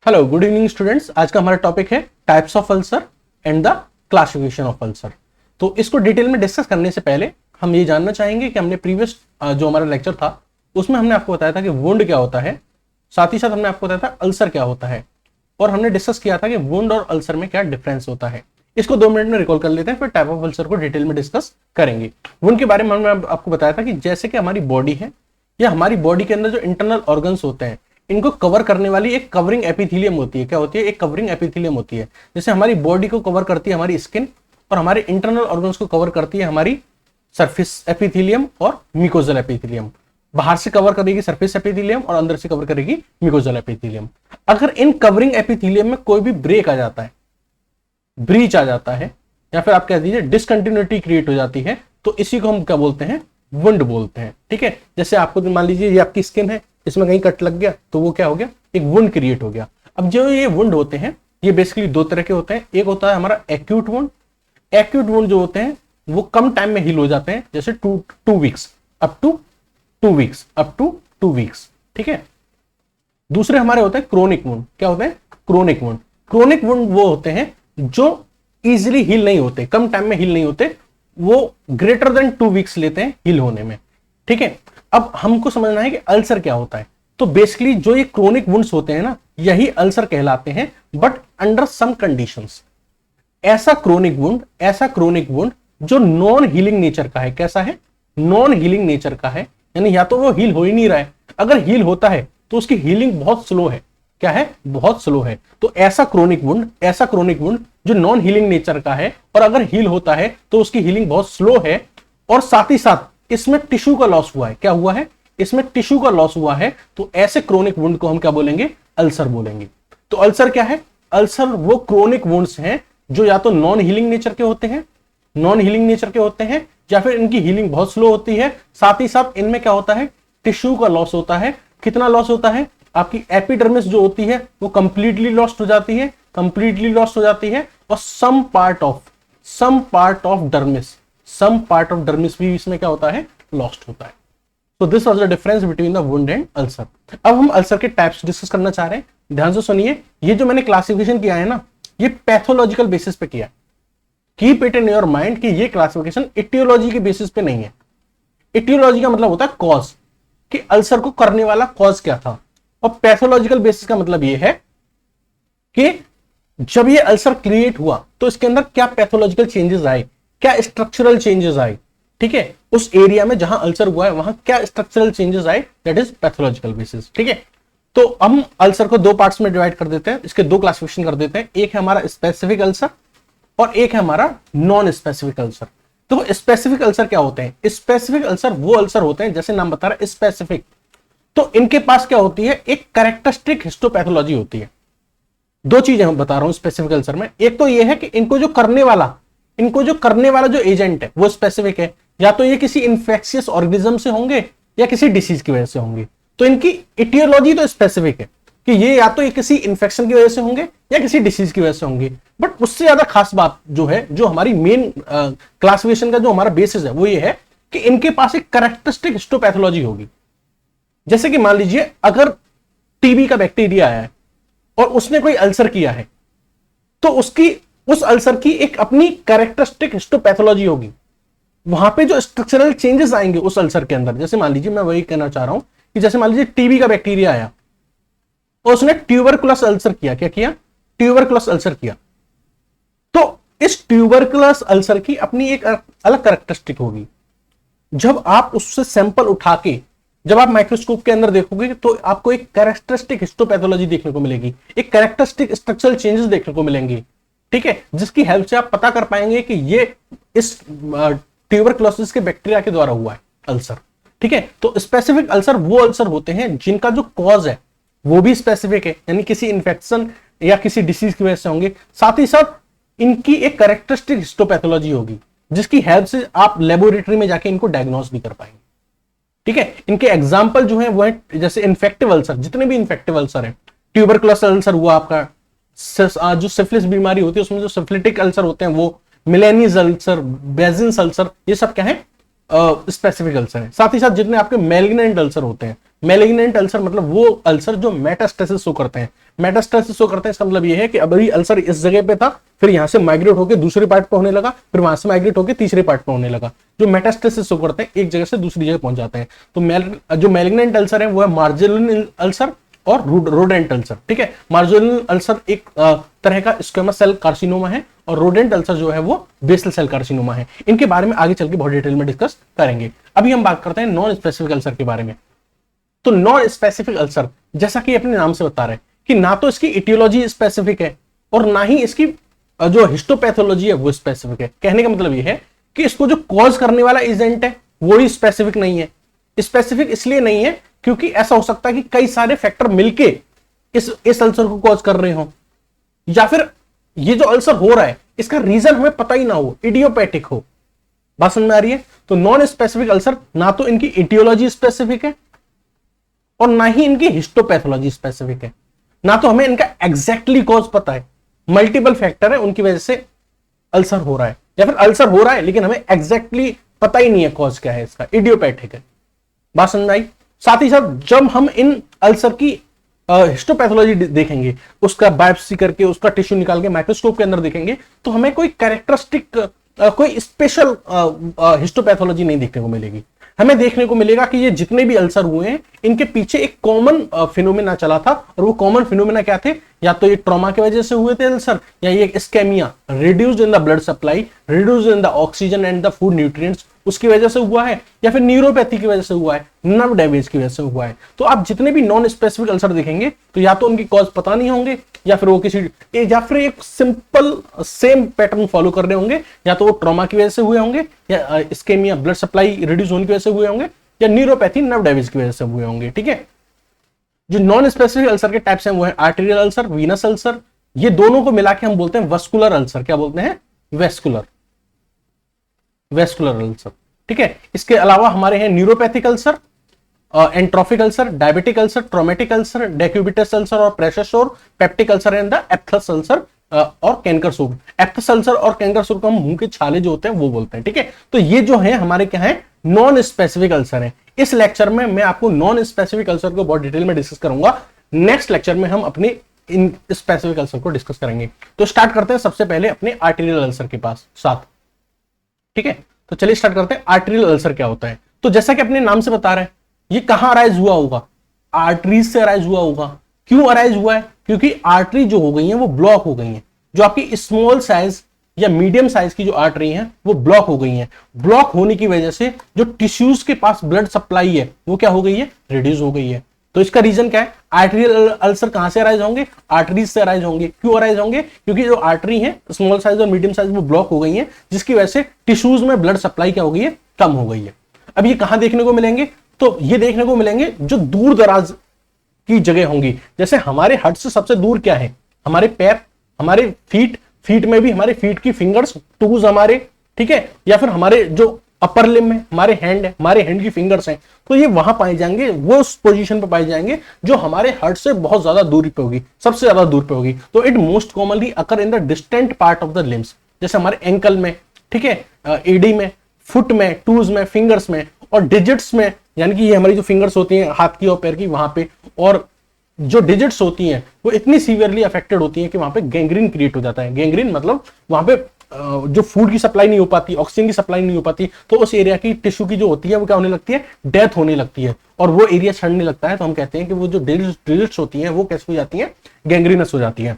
Hello good evening students. आज का हमारा टॉपिक है types of ulcer and the classification of ulcer. तो इसको डिटेल में डिस्कस करने से पहले हम ये जानना चाहेंगे कि हमने प्रीवियस जो हमारा लेक्चर था उसमें हमने आपको बताया था कि वुंड क्या होता है, साथ ही साथ हमने आपको बताया था अल्सर क्या होता है, और हमने डिस्कस किया था कि वुंड और अल्सर में क्या डिफरेंस होता है। इसको 2 मिनट में रिकॉल कर लेते हैं, फिर टाइप ऑफ अल्सर को डिटेल में डिस्कस करेंगे। वुंड के बारे में हमने आपको बताया था कि जैसे कि हमारी बॉडी है या हमारी बॉडी के अंदर जो इंटरनल ऑर्गन्स होते हैं इनको कवर करने वाली एक कवरिंग एपिथेलियम होती है। क्या होती है? एक कवरिंग एपिथेलियम होती है। जैसे हमारी बॉडी को कवर करती है हमारी स्किन और हमारे इंटरनल ऑर्गन्स को कवर करती है हमारी सरफेस एपिथेलियम और म्यूकोजल एपिथेलियम। बाहर से कवर करेगी सरफेस एपिथेलियम और अंदर से कवर करेगी म्यूकोजल एपिथेलियम। अगर इन कवरिंग एपिथेलियम में कोई भी ब्रेक आ जाता है, ब्रीच आ जाता है, या फिर आप कह दीजिए डिसकंटिन्यूटी क्रिएट हो जाती है, तो इसी को हम क्या बोलते हैं? वुंड बोलते हैं। ठीक है, जैसे आपको मान लीजिए ये आपकी स्किन है, इसमें कहीं कट लग गया तो वो क्या हो गया? एक वुंड क्रिएट हो गया। अब जो ये वुंड होते हैं ये बेसिकली 2 तरह के होते हैं। एक होता है हमारा एक्यूट वुंड। एक्यूट वुंड जो होते हैं वो कम टाइम में हील हो जाते हैं, जैसे 2 वीक्स अप टू 2 वीक्स। ठीक है। दूसरे हमारे होते हैं क्रोनिक वुंड। क्या होते हैं? Chronic wound. क्रोनिक वुंड वो होते हैं जो इजिली हील नहीं होते, कम टाइम में हील नहीं होते, वो ग्रेटर देन 2 वीक्स लेते हैं हील होने में। ठीक है। अब हमको समझना है कि अल्सर क्या होता है। तो बेसिकली जो ये क्रोनिक वुंड्स होते हैं ना, यही अल्सर कहलाते हैं, बट अंडर सम कंडीशंस। ऐसा क्रोनिक वुंड जो नॉन हीलिंग नेचर का है। कैसा है? नॉन हीलिंग नेचर का है, यानी या तो वो हील हो ही नहीं रहा है, अगर हील होता है तो उसकी हीलिंग बहुत स्लो है। क्या है? बहुत स्लो है। तो ऐसा क्रोनिक वुंड जो नॉन हीलिंग नेचर का है और अगर हील होता है तो उसकी हीलिंग बहुत स्लो है, और साथ ही साथ इसमें टिश्यू का लॉस हुआ है। क्या हुआ है? इसमें टिश्यू का लॉस हुआ है। तो ऐसे क्रोनिक वुंड को हम क्या बोलेंगे? अल्सर बोलेंगे। तो अल्सर क्या है? अल्सर वो क्रोनिक वुंड्स हैं जो या तो नॉन हीलिंग नेचर के होते हैं या फिर इनकी हीलिंग बहुत स्लो होती है। साथ ही साथ इनमें क्या होता है? टिश्यू का लॉस होता है। कितना लॉस होता है? आपकी एपिडर्मिस जो होती है वो कंप्लीटली लॉस्ट हो जाती है, और सम पार्ट ऑफ डर्मिस भी इसमें क्या होता है? लॉस्ट होता है। तो this was the difference between the wound and ulcer. अब हम अल्सर के टाइप्स डिस्कस करना चाह रहे हैं। ध्यान से सुनिए, ये जो मैंने क्लासिफिकेशन किया है ना, ये पैथोलॉजिकल बेसिस पे किया है। Keep it in your mind कि ये क्लासिफिकेशन इटियोलॉजी के बेसिस पे नहीं है। इटियोलॉजी का मतलब होता है कॉज, कि अल्सर को करने वाला कॉज क्या था, और पैथोलॉजिकल बेसिस का मतलब ये है कि जब ये अल्सर क्रिएट हुआ तो इसके अंदर क्या पैथोलॉजिकल चेंजेस आए, क्या स्ट्रक्चरल चेंजेस आए। ठीक है, उस एरिया में जहां अल्सर हुआ है वहां क्या स्ट्रक्चरल चेंजेस आए, दैट इज पैथोलॉजिकल बेसिस। ठीक है, तो हम अल्सर को 2 पार्ट्स में डिवाइड कर देते हैं, इसके 2 क्लासिफिकेशन कर देते हैं। एक है हमारा स्पेसिफिक अल्सर और एक है हमारा नॉन स्पेसिफिक अल्सर। तो स्पेसिफिक अल्सर क्या होते हैं? स्पेसिफिक अल्सर वो अल्सर होते हैं, जैसे नाम बता रहा है स्पेसिफिक, तो इनके पास क्या होती है? एक कैरेक्टरिस्टिक हिस्टोपैथोलॉजी होती है। 2 चीजें हम बता रहा हूं स्पेसिफिक अल्सर में। एक तो ये है कि इनको जो करने वाला जो एजेंट है वो स्पेसिफिक है, या तो ये किसी इंफेक्शियस ऑर्गेनिज्म से होंगे या किसी डिसीज की वजह से होंगे। तो इनकी इटियोलॉजी तो स्पेसिफिक है कि ये या तो ये किसी इंफेक्शन की वजह से होंगे या किसी डिसीज की वजह से होंगे। बट उससे ज्यादा खास बात जो है, जो हमारी मेन क्लासिफिकेशन का जो हमारा बेसिस है, वो ये है कि इनके पास एक कैरेक्टरिस्टिक हिस्टोपैथोलॉजी होगी। जैसे कि मान लीजिए अगर टीबी का बैक्टीरिया है और उसने कोई अल्सर किया है, तो उस अल्सर की एक अपनी कैरेक्टरिस्टिक हिस्टोपैथोलॉजी होगी। वहां पे जो स्ट्रक्चरल चेंजेस आएंगे उस अल्सर के अंदर, जैसे मान लीजिए मैं वही कहना चाह रहा हूं कि जैसे मान लीजिए टीबी का बैक्टीरिया आया और उसने ट्यूबरकुलस अल्सर किया। क्या किया? ट्यूबरकुलस अल्सर किया। तो इस ट्यूबरकुलस अल्सर की अपनी एक अलग कैरेक्टरिस्टिक होगी। जब आप उससे सैंपल उठा के जब आप माइक्रोस्कोप के अंदर देखोगे तो आपको एक कैरेक्टरिस्टिक हिस्टोपैथोलॉजी देखने को मिलेगी, एक कैरेक्टरिस्टिक स्ट्रक्चरल चेंजेस देखने को मिलेंगे। ठीक है, जिसकी हेल्प से आप पता कर पाएंगे कि ये इस ट्यूबरकुलोसिस के बैक्टीरिया के द्वारा हुआ है अल्सर। ठीक है, तो स्पेसिफिक अल्सर वो अल्सर होते हैं जिनका जो कॉज है वो भी स्पेसिफिक है, यानी किसी इंफेक्शन या किसी डिसीज की वजह से होंगे। साथ ही साथ इनकी एक कैरेक्टरिस्टिक हिस्टोपैथोलॉजी होगी, जिसकी हेल्प से आप लेबोरेटरी में जाके इनको डायग्नोस भी कर पाएंगे। ठीक है, इनके एग्जाम्पल जो है वो है जैसे इन्फेक्टिव अल्सर, जितने भी इन्फेक्टिव अल्सर है, ट्यूबरकुलोस अल्सर हुआ आपका, जो सिफिलिस बीमारी होती है उसमें जो सिफिलिटिक अल्सर होते हैं वो, मिलेनियस अल्सर, बेजिंस अल्सर, ये सब क्या है? स्पेसिफिक अल्सर है। साथ ही साथ जितने आपके मैलिग्नेंट अल्सर होते हैं, मैलिग्नेंट अल्सर मतलब वो अल्सर जो मेटास्टेसिस शो करते हैं। मेटास्टेसिस शो करते हैं इसका मतलब ये है कि अभी अल्सर इस जगह पे था, फिर यहां से माइग्रेट होकर दूसरे पार्ट पे होने लगा, फिर वहां से माइग्रेट होकर तीसरे पार्ट पे होने लगा। जो मेटास्टेसिस शो करते हैं एक जगह से दूसरी जगह पहुंच जाते हैं। तो जो मैलिग्नेंट अल्सर है वो है मार्जिनल अल्सर और रोडेंट अल्सर। ठीक है, मार्जिनल अल्सर एक तरह का स्क्वेमस सेल कार्सिनोमा है और रोडेंट अल्सर जो है वो बेसल सेल कार्सिनोमा है। इनके बारे में आगे चल के बहुत डिटेल में डिस्कस करेंगे। अभी हम बात करते हैं नॉन स्पेसिफिक अल्सर के बारे में। तो नॉन स्पेसिफिक अल्सर जैसा कि अपने नाम से बता रहे हैं कि ना तो इसकी इटियोलॉजी स्पेसिफिक है और ना ही इसकी जो हिस्टोपैथोलॉजी है वो स्पेसिफिक है। कहने का मतलब ये है कि इसको जो कॉज करने वाला एजेंट है वो ही स्पेसिफिक नहीं है। स्पेसिफिक इसलिए नहीं है क्योंकि ऐसा हो सकता है कि कई सारे फैक्टर मिलके इस अल्सर को कॉज कर रहे हो, या फिर ये जो अल्सर हो रहा है इसका रीजन हमें पता ही ना हो, इडियोपैथिक हो। बात समझ में आ रही है? तो नॉन स्पेसिफिक अल्सर ना तो इनकी इटियोलॉजी स्पेसिफिक है और ना ही इनकी हिस्टोपैथोलॉजी स्पेसिफिक है, ना तो हमें इनका एग्जैक्टली कॉज पता है। मल्टीपल फैक्टर है उनकी वजह से अल्सर हो रहा है, या फिर अल्सर हो रहा है लेकिन हमें एग्जैक्टली पता ही नहीं है कॉज क्या है इसका, इडियोपैथिक है। बात समझ आई? साथ ही साथ जब हम इन अल्सर की हिस्टोपैथोलॉजी देखेंगे, उसका बायोप्सी करके उसका टिश्यू निकाल के माइक्रोस्कोप के अंदर देखेंगे, तो हमें कोई कैरेक्टरिस्टिक कोई स्पेशल हिस्टोपैथोलॉजी नहीं देखने को मिलेगी। हमें देखने को मिलेगा कि ये जितने भी अल्सर हुए हैं इनके पीछे एक कॉमन फिनोमेना चला था, और वो कॉमन फिनोमेना क्या थे? या तो ये ट्रॉमा की वजह से हुए थे अल्सर, या ये ischaemia, reduced in the blood supply, reduced in the oxygen and the food nutrients, उसकी वजह से हुआ है, या फिर न्यूरोपैथी की वजह से हुआ है, नर्व डैमेज की वजह से हुआ है। तो आप जितने भी नॉन स्पेसिफिक अल्सर देखेंगे तो या तो उनकी कॉज पता नहीं होंगे, या फिर वो या फिर एक सिंपल सेम पैटर्न फॉलो कर रहे होंगे, या तो वो ट्रॉमा की वजह से हुए होंगे, या इस्केमिया ब्लड सप्लाई रिड्यूस होने की वजह से हुए होंगे, या न्यूरोपैथी नर्व डैमेज की वजह से हुए होंगे। ठीक है, जो नॉन स्पेसिफिक अल्सर के टाइप्स हैं वो है आर्टेरियल अल्सर, वीनस अल्सर। ये दोनों को मिला के हम बोलते हैं वस्कुलर अल्सर। क्या बोलते हैं? Vascular ulcer. ठीक है, इसके अलावा हमारे हैं neuropathic ulcer, atrophic ulcer, diabetic ulcer, traumatic ulcer, decubitus ulcer और pressure sore, peptic ulcer and the aphthous ulcer और कैंकर सोर। एप्थस अल्सर और कैंकर सोर को हम मुंह के छाले जो होते हैं वो बोलते हैं। ठीक है, तो ये जो है हमारे क्या है? नॉन स्पेसिफिक अल्सर है। इस लेक्चर में मैं आपको नॉन स्पेसिफिक अल्सर को बहुत डिटेल में डिस्कस करूंगा। नेक्स्ट लेक्चर में हम अपने इन स्पेसिफिक अल्सर को डिस्कस करेंगे। तो स्टार्ट करते हैं सबसे पहले अपने आर्टेरियल अल्सर के साथ। ठीक है, तो चलिए स्टार्ट करते हैं। आर्टेरियल अल्सर क्या होता है? तो जैसा कि अपने नाम से बता रहे हैं, ये कहां अराइज हुआ होगा? आर्टरीज से अराइज हुआ होगा। क्यों अराइज हुआ है? क्योंकि आर्टरी जो हो गई है वो ब्लॉक हो गई है। जो आपकी स्मॉल साइज या मीडियम साइज की जो आर्टरी है वो ब्लॉक हो गई है। ब्लॉक होने की वजह से जो टिश्यूज के पास ब्लड सप्लाई है वो क्या हो गई है? रिड्यूस हो गई है। तो इसका रीजन क्या है? आर्टेरियल अल्सर कहां से अराइज होंगे? आर्टरीज से अराइज होंगे। क्यों अराइज होंगे? क्योंकि जो आर्टरी है स्मॉल साइज और मीडियम साइज वो ब्लॉक हो गई है, जिसकी वजह से टिश्यूज में ब्लड सप्लाई क्या हो गई है? कम हो गई है। अब ये कहां देखने को मिलेंगे? तो ये देखने को मिलेंगे जो दूर दराज की जगह होंगी। जैसे हमारे हट से सबसे दूर क्या है? हमारे पैर, हमारे फीट में भी हमारे फीट की फिंगर्स, टूज हमारे, ठीक है, या फिर हमारे जो अपर लिम में हमारे हैंड है, हमारे हैंड की फिंगर्स हैं, तो ये वहां पाए जाएंगे, वो उस पोजीशन पे पाए जाएंगे जो हमारे हार्ट से बहुत ज्यादा दूरी पे होगी, सबसे ज्यादा दूर पे होगी। तो it most commonly occur in the distant part of the limbs, जैसे हमारे एंकल में, ठीक है, एडी में, फुट में, टूज में, फिंगर्स में और डिजिट्स में, यानी कि ये हमारी जो फिंगर्स होती हैं हाथ की और पैर की वहां पे, और जो डिजिट्स होती हैं वो इतनी सीवियरली अफेक्टेड होती हैं कि वहां पे गैंग्रीन क्रिएट हो जाता है। गैंग्रीन मतलब वहां पे जो फूड की सप्लाई नहीं हो पाती, ऑक्सीजन की सप्लाई नहीं हो पाती, तो उस एरिया की टिश्यू की जो होती है वो क्या होने लगती है? डेथ होने लगती है, और वो एरिया सड़ने लगता है। तो हम कहते हैं कि वो जो डिजिट्स होती हैं वो कैसे हो जाती हैं? गैंग्रीनस हो जाती हैं।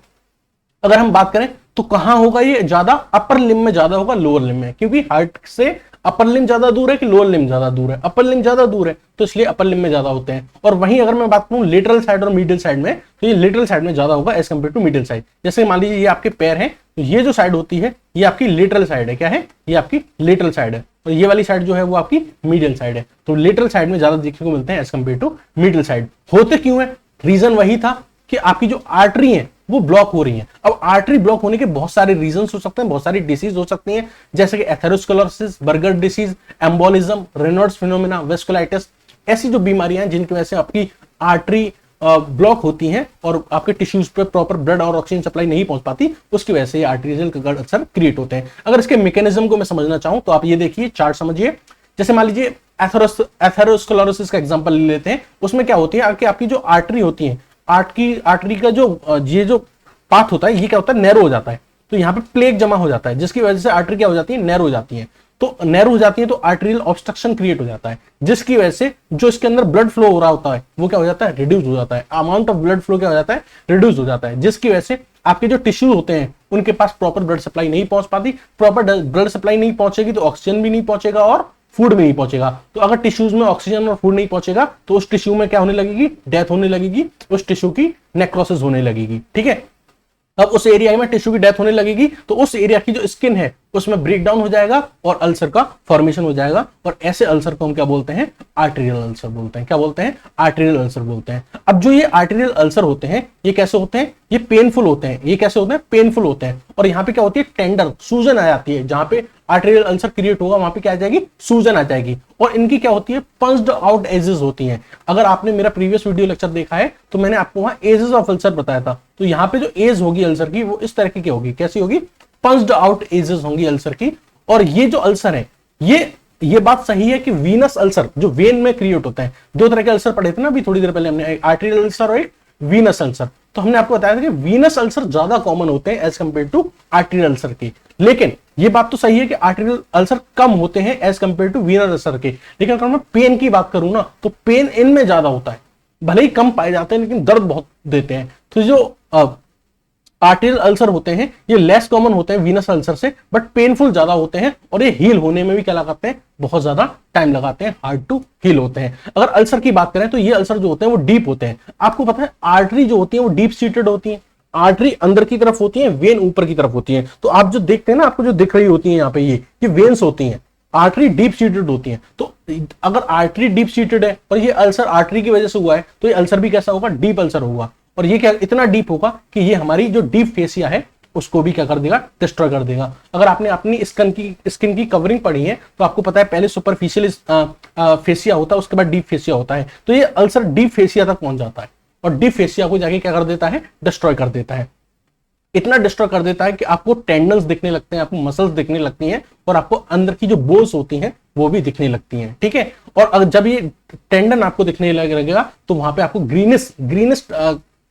अगर हम बात करें तो कहां होगा ये ज्यादा? अपर लिम में ज्यादा होगा, लोअर लिम में, क्योंकि हार्ट से अपर लिम ज्यादा दूर है कि लोअर लिम ज्यादा दूर है? अपर लिम ज्यादा दूर है, तो इसलिए अपर लिम में ज्यादा होते हैं। और वहीं अगर मैं बात करूं लेटरल साइड और मिडिल साइड में, तो ये लेटरल साइड में ज्यादा होगा as compare to middle side. जैसे मान लीजिए ये आपके पैर हैं, तो ये जो साइड होती है ये आपकी लेटरल साइड है। क्या है? ये आपकी लेटरल साइड है, और ये वाली साइड जो है वो आपकी मीडियल साइड है। तो लेटरल साइड में ज्यादा देखने को मिलते हैं as compare to middle side. होते क्यों है? रीजन वही था कि आपकी जो आर्टरी है वो ब्लॉक हो रही है। अब आर्टरी ब्लॉक होने के बहुत सारे रीजंस हो सकते हैं, बहुत सारी डिसीज हो सकती हैं, जैसे कि atherosclerosis, burger disease, embolism, Reynolds phenomena, vasculitis, ऐसी जो बीमारियां हैं जिनकी वजह से आपकी आर्टरी ब्लॉक होती हैं और आपके टिश्यूज पे प्रॉपर ब्लड और ऑक्सीजन सप्लाई नहीं पहुंच पाती, उसकी वजह से आर्टेरियल अल्सर क्रिएट होते हैं। अगर इसके मैकेनिज्म को मैं समझना चाहूं तो आप ये देखिए, चार्ट समझिए। जैसे मान लीजिए एथेरोस्क्लेरोसिस का एग्जांपल ले लेते हैं। उसमें क्या होती है कि आपकी जो आर्टरी होती है, आर्टरी का ये जो पाथ होता है, ये क्या होता है, नैरो हो जाता है। तो यहाँ पे प्लेग जमा हो जाता है, जिसकी वजह से आर्टरी क्या हो जाती है, नैरो हो जाती है। तो नैरो हो जाती है तो आर्टेरियल ऑब्स्ट्रक्शन क्रिएट हो जाता है, जिसकी वजह से जो इसके अंदर ब्लड फ्लो हो रहा होता है वो क्या हो जाता है, रिड्यूस हो जाता है। अमाउंट ऑफ ब्लड फ्लो क्या हो जाता है, रिड्यूस हो जाता है, जिसकी वजह से आपके जो टिश्यू होते हैं उनके पास प्रॉपर ब्लड सप्लाई नहीं पहुंच पाती। प्रॉपर ब्लड सप्लाई नहीं पहुंचेगी तो ऑक्सीजन भी नहीं पहुंचेगा और फूड भी नहीं पहुंचेगा। तो अगर टिश्यूज में ऑक्सीजन और फूड नहीं पहुंचेगा तो उस टिश्यू में क्या होने लगेगी, डेथ होने लगेगी, उस टिश्यू की नेक्रोसिस होने लगेगी। ठीक है, अब उस एरिया में टिश्यू की डेथ होने लगेगी तो उस एरिया की जो स्किन है उसमें ब्रेक डाउन हो जाएगा और अल्सर का फॉर्मेशन हो जाएगा। और ऐसे अल्सर को हम क्या बोलते हैं, आर्टेरियल अल्सर बोलते हैं। क्या बोलते हैं, आर्टेरियल अल्सर बोलते हैं। अब जो ये आर्टेरियल अल्सर होते हैं ये कैसे होते हैं, ये पेनफुल होते हैं। ये कैसे होते हैं, पेनफुल होते हैं। और यहाँ पे क्या होती है, टेंडर सूजन आ जाती है। जहां पे आर्टेरियल अल्सर क्रिएट होगा वहां पे क्या आ जाएगी, सूजन आ जाएगी। और इनकी क्या होती है, पंच्ड आउट एजेस होती हैं। अगर आपने मेरा प्रीवियस वीडियो लेक्चर देखा है तो मैंने आपको वहां एजेस ऑफ अल्सर बताया था। तो यहाँ पे जो एज होगी अल्सर की वो इस तरह की होगी, कैसी होगी, पंच्ड आउट एजेस होंगी अल्सर की। और ये जो अल्सर है, ये बात सही है कि वीनस अल्सर जो वेन में क्रिएट होता है, दो तरह के अल्सर पढ़े थे ना अभी थोड़ी देर पहले हमने, एक आर्टेरियल अल्सर और एक वीनस अल्सर। तो हमने आपको बताया था कि वीनस अल्सर ज्यादा कॉमन होते हैं as compare to arterial ulcer के। लेकिन ये बात तो सही है कि आर्टेरियल अल्सर कम होते हैं as compare to venous ulcer के। लेकिन अगर मैं पेन की बात करूं ना तो पेन इनमें ज्यादा होता है, भले ही कम पाए जाते हैं लेकिन दर्द बहुत देते हैं। तो जो आर्टेरियल अल्सर होते हैं ये लेस कॉमन होते हैं वीनस अल्सर से, बट पेनफुल ज्यादा होते हैं और ये हील होने में भी क्या लगाते हैं, बहुत ज्यादा टाइम लगाते हैं, हार्ड टू हील होते हैं। अगर अल्सर की बात करें तो ये अल्सर जो होते हैं वो डीप होते हैं। आपको पता है आर्टरी जो होती है वो डीप सीटेड होती है, आर्टरी अंदर की तरफ होती है, वेन ऊपर की तरफ होती है। तो आप जो देखते हैं ना, आपको जो दिख रही होती है यहाँ पे ये वेन्स होती हैं, आर्टरी डीप सीटेड होती है। तो अगर आर्टरी डीप सीटेड है और ये अल्सर आर्टरी की वजह से हुआ है तो ये अल्सर भी कैसा होगा, डीप अल्सर होगा। और ये क्या इतना डीप होगा कि ये हमारी जो डीप फेसिया है उसको भी क्या कर देगा, डिस्ट्रॉय कर देगा। अगर आपने अपनी स्किन की कवरिंग पढ़ी है तो आपको पता है पहले सुपरफिशियल फेसिया होता है, उसके बाद डीप फेसिया होता है। तो ये अल्सर डीप फेसिया तक पहुंच जाता है और डीप फेसिया को जाके क्या कर देता है, डिस्ट्रॉय कर देता है। इतना डिस्ट्रॉय कर देता है कि आपको टेंडन्स दिखने लगते हैं, आपको मसल्स दिखने लगती हैं और आपको अंदर की जो बोन्स होती हैं वो भी दिखने लगती हैं। ठीक है, और अगर जब ये टेंडन आपको दिखने लगेगा तो वहां पे आपको ग्रीनिश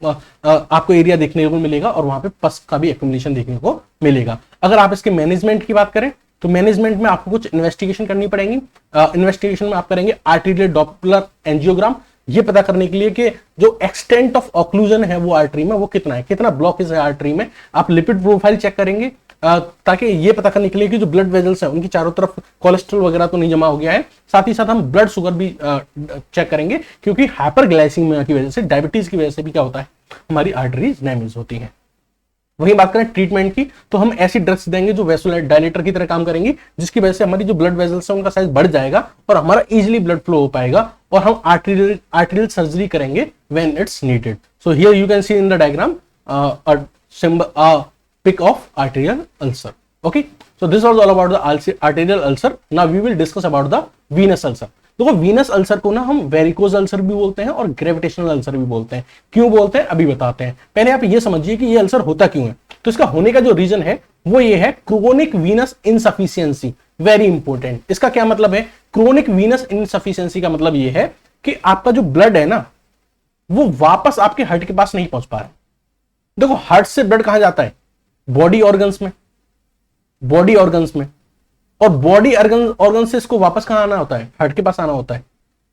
आपको एरिया देखने को मिलेगा और वहां पे पस का भी एक्युमुलेशन देखने को मिलेगा। अगर आप इसके मैनेजमेंट की बात करें तो मैनेजमेंट में आपको कुछ इन्वेस्टिगेशन करनी पड़ेगी। इन्वेस्टिगेशन में आप करेंगे आर्टेरियल डॉपलर एंजियोग्राम, ये पता करने के लिए कि जो एक्सटेंट ऑफ ऑक्लूजन है वो आर्टरी में वो कितना है, कितना ब्लॉकेज है आर्टरी में। आप लिपिड प्रोफाइल चेक करेंगे ताकि ये पता करने के लिए कि जो ब्लड वेजल्स हैं उनकी चारों तरफ कोलेस्ट्रॉल वगैरह तो नहीं जमा हो गया है। साथ ही साथ हम ब्लड शुगर भी चेक करेंगे, क्योंकि हाइपरग्लाइसीमिया की वजह से, डायबिटीज की वजह से भी क्या होता है, हमारी आर्टरीज डैमेज होती हैं। वहीं बात करें ट्रीटमेंट की तो हम ऐसी ड्रग्स देंगे जो वैसोडाइलेटर की तरह काम करेंगी, जिसकी वजह से हमारी जो ब्लड वेजल्स है उनका साइज बढ़ जाएगा और हमारा इजीली ब्लड फ्लो हो पाएगा। और हम आर्टेरियल सर्जरी करेंगे when it's needed. So here you can see in the diagram pic of arterial ulcer. Okay, so this was all about the arterial ulcer. Now we will discuss about the venous ulcer. देखो Venus ulcer को ना हम varicose ulcer भी बोलते हैं और gravitational ulcer भी बोलते हैं। क्यों बोलते हैं अभी बताते हैं। पहले आप ये समझिए कि ये अल्सर होता क्यों है। तो इसका होने का जो रीजन है वो ये है chronic Venus insufficiency. Very important. इसका क्या मतलब है, क्रोनिक वीनस इनसफिशियंसी का मतलब ये है कि आपका जो ब्लड है ना वो वापस आपके हार्ट के पास नहीं पहुंच पा रहा। देखो हार्ट से ब्लड कहां जाता है, बॉडी ऑर्गन्स में, बॉडी ऑर्गन्स में, और बॉडी ऑर्गन से इसको वापस कहां आना होता है, हार्ट के पास आना होता है।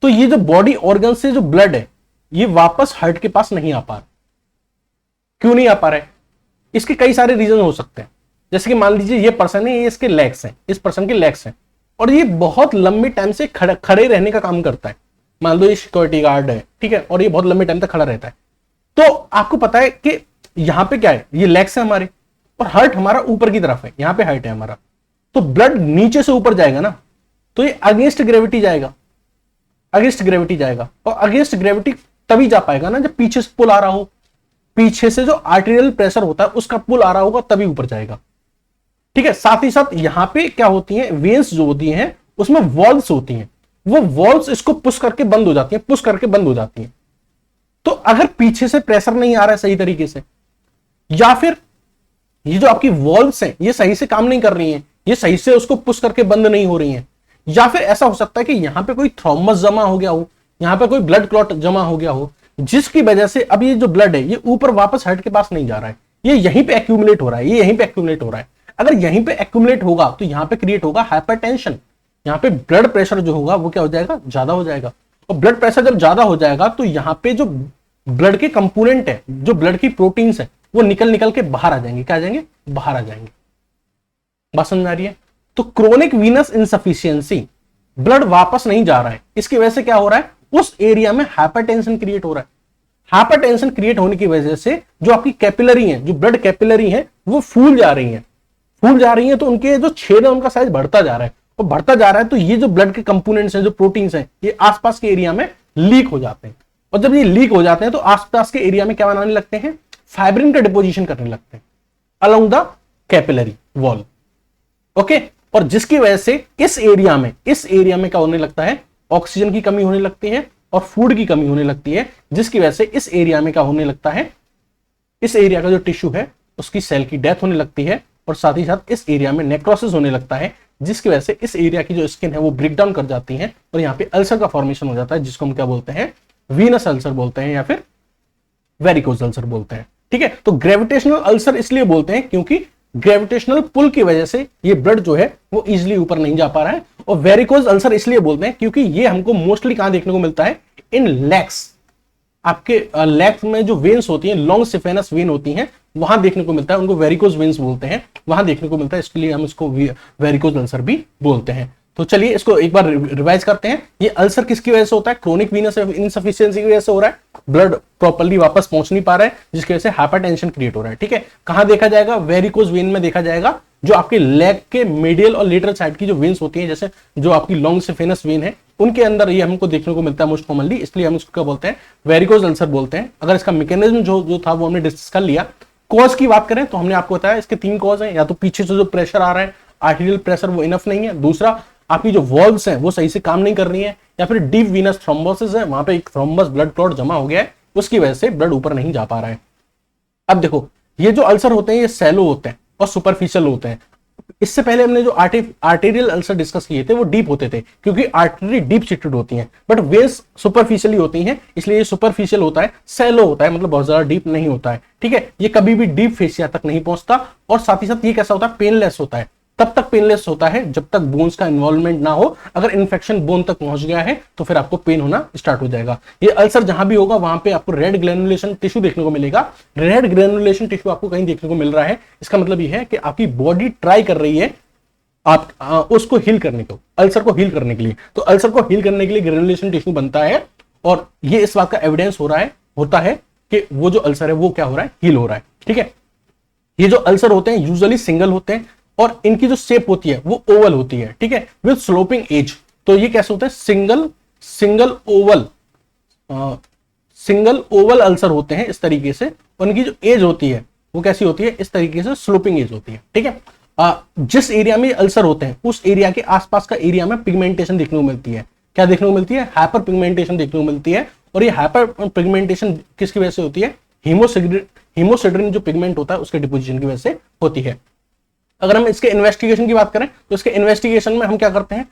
तो ये जो बॉडी ऑर्गन से जो ब्लड है ये वापस हार्ट के पास नहीं आ पा रहा। क्यों नहीं आ पा रहा है, इसके कई सारे रीजन हो सकते हैं। जैसे कि मान लीजिए ये पर्सन है, ये इसके लेग्स हैं, इस पर्सन के लेग्स हैं और ये बहुत लंबे टाइम से खड़े रहने का काम करता है। मान लो ये सिक्योरिटी गार्ड है, ठीक है, और ये बहुत लंबे टाइम तक खड़ा रहता है। तो आपको पता है कि यहां पे क्या है, ये लेग्स है हमारे और हार्ट हमारा ऊपर की तरफ है, यहां पे हार्ट है हमारा। तो ब्लड नीचे से ऊपर जाएगा ना, तो ये अगेंस्ट ग्रेविटी जाएगा, अगेंस्ट ग्रेविटी जाएगा। और अगेंस्ट ग्रेविटी तभी जा पाएगा ना जब पीछे से पुल आ रहा हो, पीछे से जो आर्टेरियल प्रेशर होता है उसका पुल आ रहा होगा तभी ऊपर जाएगा। ठीक है, साथ ही साथ यहां पे क्या होती है, वेन्स जो होती हैं उसमें वॉल्व्स होती हैं, वो वॉल्व्स इसको पुश करके बंद हो जाती हैं, पुश करके बंद हो जाती हैं। तो अगर पीछे से प्रेशर नहीं आ रहा है सही तरीके से, या फिर ये जो आपकी वॉल्व्स हैं ये सही से काम नहीं कर रही हैं, ये सही से उसको पुश करके बंद नहीं हो रही हैं, या फिर ऐसा हो सकता है कि यहाँ पे कोई थ्रोम्बस जमा हो गया हो, यहाँ पे कोई ब्लड क्लॉट जमा हो गया हो, जिसकी वजह से अब ये जो ब्लड है ये ऊपर वापस हार्ट के पास नहीं जा रहा है, ये यहीं पे एक्यूमुलेट हो रहा है, ये यहीं पे एक्यूमुलेट हो रहा है। अगर यहीं पे एक्यूमुलेट होगा तो यहाँ पे क्रिएट होगा हाइपरटेंशन, यहाँ पे ब्लड प्रेशर जो होगा वो क्या हो जाएगा, ज्यादा हो जाएगा। और ब्लड प्रेशर जब ज्यादा हो जाएगा तो यहाँ पे जो ब्लड के कंपोनेंट है, जो ब्लड की प्रोटीन्स है, वो निकल निकल के बाहर आ जाएंगे। क्या आ जाएंगे, बाहर आ जाएंगे। बात समझ आ रही है? तो क्रोनिक वीनस इनसफिशियंसी, ब्लड वापस नहीं जा रहा है, इसकी वजह से क्या हो रहा है, उस एरिया में हाइपरटेंशन क्रिएट हो रहा है। हाइपरटेंशन क्रिएट होने की वजह से जो आपकी कैपिलरी है, जो ब्लड कैपिलरी है, वो फूल जा रही है। फूल जा रही है तो उनके जो छेद है उनका साइज बढ़ता जा रहा है, और बढ़ता जा रहा है तो ये जो ब्लड के कंपोनेंट्स हैं, जो प्रोटीन्स हैं, ये आसपास के एरिया में लीक हो जाते हैं। और जब ये लीक हो जाते हैं तो आसपास के एरिया में क्या बनाने लगते हैं, फाइब्रिन का डिपोजिशन करने लगते हैं along the capillary wall. Okay, और जिसकी वजह से इस एरिया में क्या होने लगता है, ऑक्सीजन की कमी होने लगती है और फूड की कमी होने लगती है, जिसकी वजह से इस एरिया में क्या होने लगता है, इस एरिया का जो टिश्यू है उसकी सेल की डेथ होने लगती है, और साथ ही साथ इस एरिया में नेक्रोसिस होने लगता है, जिसकी वजह से इस एरिया की जो स्किन है वो ब्रेक डाउन कर जाती है और यहाँ पे अल्सर का फॉर्मेशन हो जाता है, जिसको हम क्या बोलते हैं, वीनस अल्सर बोलते हैं या फिर वेरिकोज अल्सर बोलते हैं। ठीक है, तो ग्रेविटेशनल अल्सर इसलिए बोलते हैं क्योंकि ग्रेविटेशनल पुल की वजह से ये ब्लड जो है वो इजिली ऊपर नहीं जा पा रहा है। और वेरिकोज अल्सर इसलिए बोलते हैं क्योंकि ये हमको मोस्टली कहां देखने को मिलता है, इन लेग्स। आपके लेग्स में जो वेन्स होती हैं, लॉन्ग सिफेनस वेन होती हैं, वहां देखने को मिलता है, उनको वेरिकोज वेन्स बोलते हैं, वहां देखने को मिलता है, इसके लिए हम इसको वेरिकोज अल्सर भी बोलते हैं। तो चलिए इसको एक बार रिवाइज करते हैं। ये अल्सर किसकी वजह से होता है, क्रोनिक वीनस इनसफिशिएंसी की वजह से हो रहा है, ब्लड प्रॉपर्ली वापस पहुंच नहीं पा रहा है, जिसकी वजह से हाइपरटेंशन क्रिएट हो रहा है। ठीक है, कहां देखा जाएगा, वेरिकोज वेन में देखा जाएगा, जो आपके लेग के मीडियल और लेटरल साइड की जो वेन्स होती हैं, जैसे जो आपकी लॉन्ग सिफेनस वेन है, उनके अंदर ये हमको देखने को मिलता है मोस्ट कॉमनली, इसलिए हम इसको क्या बोलते हैं, वेरिकोज अल्सर बोलते हैं। अगर इसका मैकेनिज्म जो था वो हमने डिस्कस कर लिया। कॉज की बात करें तो हमने आपको बताया इसके 3 कॉज हैं, या तो पीछे से जो प्रेशर आ रहा है, आर्टेरियल प्रेशर वो इनफ नहीं है, दूसरा आपकी जो वॉल्व्स हैं वो सही से काम नहीं कर रही है, या फिर डीप वीनस थ्रोम्बोसिस है, वहां पे एक थ्रोम्बस ब्लड क्लॉट जमा हो गया है, उसकी वजह से ब्लड ऊपर नहीं जा पा रहा है। अब देखो, ये जो अल्सर होते हैं ये सैलो होते हैं और सुपरफिशियल होते हैं। इससे पहले हमने जो आर्टेरियल अल्सर डिस्कस किए थे वो डीप होते थे, क्योंकि आर्टरी डीप सीटेड होती हैं, बट वेन्स सुपरफिशियली होती हैं, इसलिए ये सुपरफिशियल होता है, सैलो होता है, मतलब बहुत ज्यादा डीप नहीं होता है। ठीक है, ये कभी भी डीप फेसिया तक नहीं पहुंचता, और साथ ही साथ ये कैसा होता है, पेनलेस होता है। तब तक पेनलेस होता है जब तक बोन्स का इन्वॉल्वमेंट ना हो। अगर इन्फेक्शन बोन तक पहुंच गया है तो फिर आपको पेन होना स्टार्ट हो जाएगा। ये अल्सर जहां भी होगा वहां पे आपको रेड ग्रेनुलेशन टिश्यू देखने को मिलेगा। रेड ग्रेनुलेशन टिश्यू आपको कहीं देखने को मिल रहा है, इसका मतलब ये है कि आपकी बॉडी ट्राई कर रही है आप उसको हील करने को, अल्सर को हील करने के लिए। तो अल्सर को हील करने के लिए ग्रेनुलेशन टिश्यू बनता है, और ये इस बात का एविडेंस होता है कि वो जो अल्सर है वो क्या हो रहा है, हील हो रहा है। ठीक है, ये जो अल्सर होते हैं यूजुअली सिंगल होते हैं, और इनकी जो शेप होती है वो ओवल होती है। ठीक है, विद स्लोपिंग एज। तो ये कैसे होते हैं, सिंगल ओवल अल्सर होते हैं इस तरीके से, और इनकी जो एज होती है वो कैसी होती है, इस तरीके से स्लोपिंग एज होती है। ठीक है, जिस एरिया में अल्सर होते हैं उस एरिया के आसपास का एरिया में पिगमेंटेशन देखने को मिलती है। क्या देखने को मिलती है, हाइपर पिगमेंटेशन देखने को मिलती है। और ये हाइपर पिगमेंटेशन किसकी वजह से होती है, हीमोसिड्रिन जो पिगमेंट होता है उसके डिपोजिशन की वजह से होती है। अगर हम इसके इन्वेस्टिगेशन की बात करें तो इसके इन्वेस्टिगेशन में हम क्या करते हैं,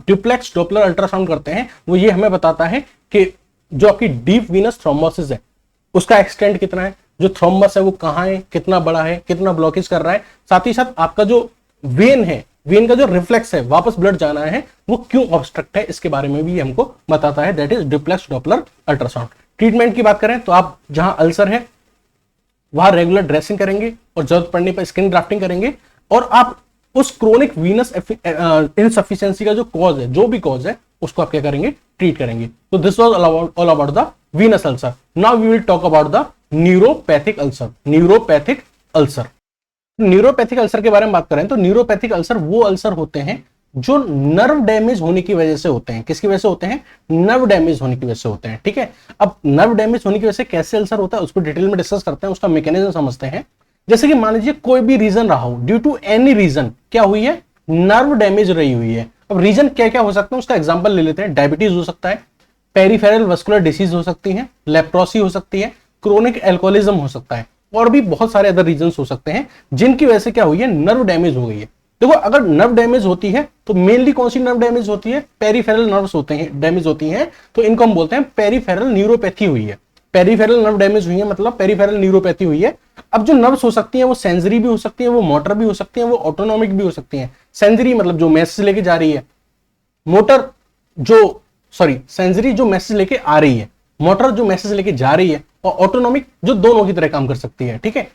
डुप्लेक्स डॉपलर अल्ट्रासाउंड करते हैं। वो ये हमें बताता है कि जो आपकी डीप वीनस थ्रोम्बोसिस है उसका एक्सटेंट कितना है, जो थ्रोम्बस है वो कहाँ है, कितना बड़ा है, कितना ब्लॉकेज कर रहा है, साथ ही साथ आपका जो वेन है, वेन का जो रिफ्लेक्स है वापस ब्लड जाना है वो क्यों ऑब्स्ट्रक्ट है, इसके बारे में भी हमको बताता है। That is duplex Doppler ultrasound. Treatment की बात करें तो आप जहां अल्सर है वहां रेगुलर ड्रेसिंग करेंगे और जरूरत पड़ने पर स्किन ग्राफ्टिंग करेंगे, और आप उस क्रोनिक वीनस इनसफिशिएंसी का जो कॉज है, जो भी कॉज है, उसको आप क्या करेंगे, ट्रीट करेंगे। तो this was all about the venous ulcer. Now we will talk about the neuropathic ulcer. Neuropathic ulcer के बारे में बात करें तो न्यूरोपैथिक अल्सर वो अल्सर होते हैं जो नर्व डैमेज होने की वजह से होते हैं। किसकी वजह से होते हैं, नर्व डैमेज होने की वजह से होते हैं। ठीक है, अब नर्व डैमेज होने की वजह से कैसे अल्सर होता है उसको डिटेल में डिस्कस करते हैं, उसका मैकेनिज्म समझते हैं। जैसे कि मान लीजिए कोई भी रीजन रहा हो, ड्यू टू एनी रीजन क्या हुई है, नर्व डैमेज रही हुई है। अब रीजन क्या क्या हो सकते हैं उसका एग्जांपल ले लेते हैं। डायबिटीज हो सकता है, पेरिफेरल वस्कुलर डिसीज हो सकती है, लेप्रोसी हो सकती है, क्रोनिक एल्कोहलिज्म हो सकता है, और भी बहुत सारे अदर रीजंस हो सकते हैं जिनकी वजह से क्या हुई है, नर्व डैमेज हो गई है। देखो अगर नर्व डैमेज होती है तो मेनली कौन सी नर्व डैमेज होती है, पेरिफेरल नर्व्स होते हैं, डैमेज होती हैं, तो इनको हम बोलते हैं पेरिफेरल न्यूरोपैथी हुई है। पेरिफेरल नर्व डैमेज हुई है मतलब पेरिफेरल न्यूरोपैथी हुई है। अब जो नर्व्स हो सकती हैं वो सेंसरी भी हो सकती है, वो मोटर भी हो सकती है, वो ऑटोनॉमिक भी हो सकती है। सेंसरी मतलब जो मैसेज लेके जा रही है, मोटर जो सेंसरी जो मैसेज लेके आ रही है, मोटर जो मैसेज लेके जा रही है, और ऑटोनॉमिक जो दोनों की तरह काम कर सकती है। ठीक है,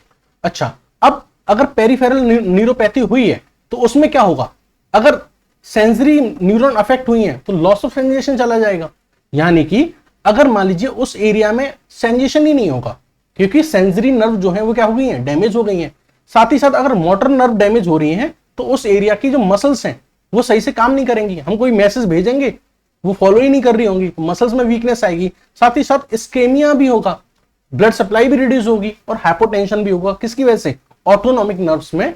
अच्छा अब अगर पेरिफेरल न्यूरोपैथी हुई है तो उसमें क्या होगा, अगर सेंसरी न्यूरॉन अफेक्ट हुई है तो लॉस ऑफ सेंसेशन चला जाएगा। यानी कि अगर मान लीजिए उस एरिया में सेंसेशन ही नहीं होगा क्योंकि सेंसरी नर्व जो है वो क्या हो गई है, डैमेज हो गई है। साथ ही साथ अगर मोटर नर्व डैमेज हो रही है तो उस एरिया की जो मसल्स हैं वो सही से काम नहीं करेंगी। हम कोई मैसेज भेजेंगे वो फॉलो ही नहीं कर रही होंगी, मसल्स में वीकनेस आएगी। साथ ही साथ इस्केमिया भी होगा, ब्लड सप्लाई भी रिड्यूस होगी और हाइपोटेंशन भी होगा। किसकी वजह से, ऑटोनॉमिक नर्व्स में